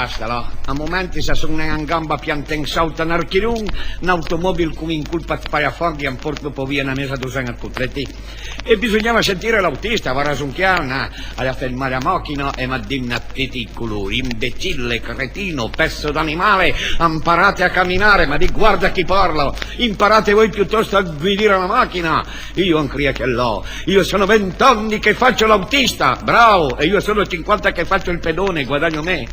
basta, no? A momenti se sono in gamba pianteng sauta narchirun, un'automobile come in colpa di parafoghi e porto poi via una mesa dosana cutletti. E bisognava sentire l'autista, va rasunchiana, alla fermare a macchina e ma dimna tutti i colori, imbecille, cretino, pezzo d'animale, imparate a camminare, ma di guarda chi parla, imparate voi piuttosto a guidare la macchina. Io ancora che l'ho, io sono 20 anni che faccio l'autista, bravo, e io sono 50 che faccio il pedone, guadagno me.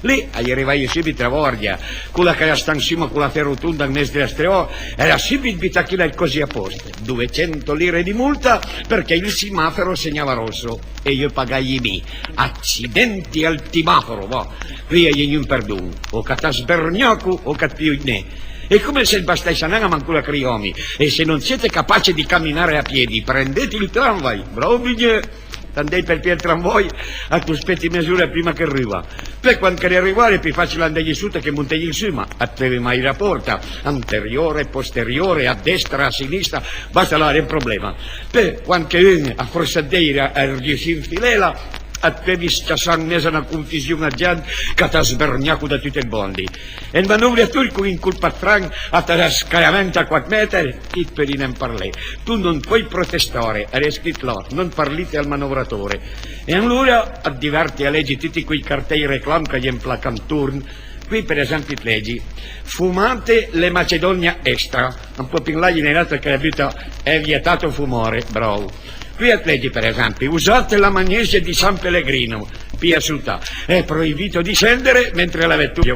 Lì arrivai subito a Vordia, quella che era stancima con la ferrotonda al mese della streò, era subito bitacchina e così a posto. 200 lire di multa perché il semaforo segnava rosso e io pagai B. Accidenti al timaforo, va. Qui hai un perdono, o catasbergnaco o cattivine. È come se bastasse a mancula criomi, e se non siete capaci di camminare a piedi, prendete il tramvai, bravo biglietto. Andai per il tramvai a tu aspetti misure prima che arriva. Per quando che arrivare è più facile andare su che montare in cima. A te mai la porta, anteriore, posteriore, a destra, a sinistra, basta là, è un problema. Per quando che viene a forzadeira a riuscire in filela, a te vista messa una confusione a gente che ti ha sbergnato da tutti i bondi. E il manovratore con in colpa Frank a te scagliamento a 4 metri, chi per non parli. Tu non puoi protestare, è scritto là, non parlite al manovratore. E allora a diverti a leggi tutti quei cartelli reclam che gli implacano turno. Qui per esempio leggi, fumate le Macedonia extra, un po' più in là in realtà che la vita è vietato fumare, bravo. Qui a leggi per esempio, usate la magnesia di San Pellegrino, qui a Sultà, è proibito di scendere mentre la vettura,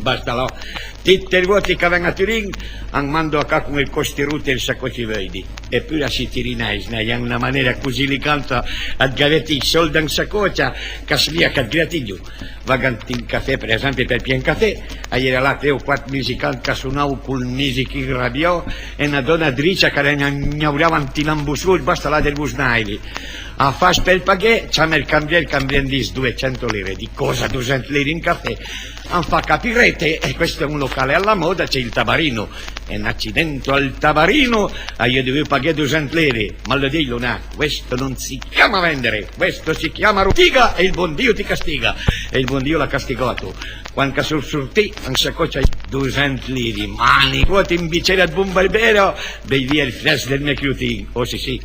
basta là. Tutti i voti che vengono a Turin mando a qua con il costirute e il sacco ci vedi. Eppure si tirinese, è una maniera così elegante a gavetti i soldi in saccoccia che si via che gratiglio. Vaganti in caffè, per esempio, per pian caffè, ieri là 3 o 4 musicanti che suonavo col musichi radio e una donna dricia che gnaurava antilambusur, basta là del busnaili. A fare per il paghe, c'è il cambiere di 200 lire. Di cosa 200 lire in caffè? Non fa capirete, e questo è un locale alla moda, c'è il Tabarino. E un accidente al Tabarino, io devo pagare 200 lire. Ma lo dico, no, questo non si chiama vendere, questo si chiama rutiga e il buon Dio ti castiga. E il buon Dio l'ha castigato. Quando sul sortì, non si accoccia 200 lire, mani, vuoti in bicchiere al buon barbero, bei via il flash del mio chiuti. Oh sì sì.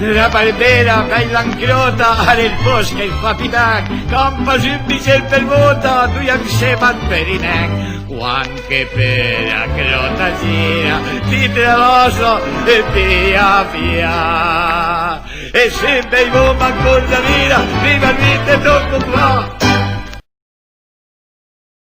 La barbera bella anchiota nel bosco il capitano campa semplice il pervuto tu insieme al perinac quanche per la crota gira ti tremoso e via via e se bevo ancora via viva il vita troppo qua